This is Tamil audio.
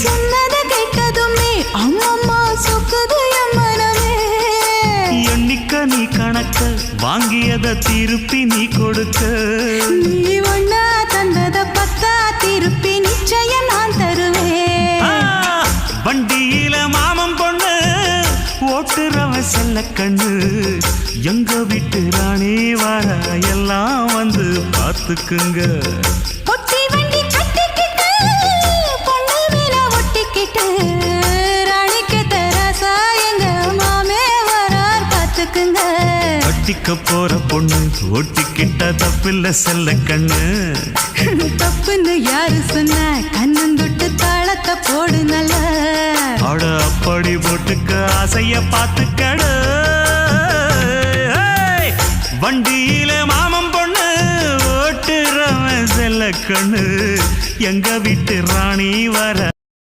சொன்னத கேட்டதுமே அம்மம்மா சொக்குது என் மனமே. எண்ணிக்க நீ கணக்க வாங்கியத திருப்பி நீ கொடுக்க. நீ ஒன்னா தந்தத பத்தா திருப்பி நிச்சயம் நான் தருவேன். வண்டியில மாமன் பொண்ணு ஓட்டுறவன் செல்ல கண்ணு. எங்க வீட்டு ராணி வர எல்லாம் வந்து பார்த்துக்குங்க. ஒட்டி வண்டி கட்டிக்கிட்டு பொண்ணு மேல ஒட்டிக்கிட்டு ராணிக்கு தராசா எங்க மாமே வரார் பார்த்துக்குங்க. கட்டிக்க போற பொண்ணு ஒட்டிக்கிட்ட தப்பில்ல செல்ல கண்ணு. தப்புன்னு யாரு சொன்ன கண்ணந்தொட்டு தாளத்தை போடு நல்ல. அட அப்படி போட்டுக்க ஆசைய பார்த்துக்கடு. வண்டியில மாமன் பொண்ணு ஓட்டுறவன் செல்ல கண்ணு. எங்க வீட்டு ராணி வர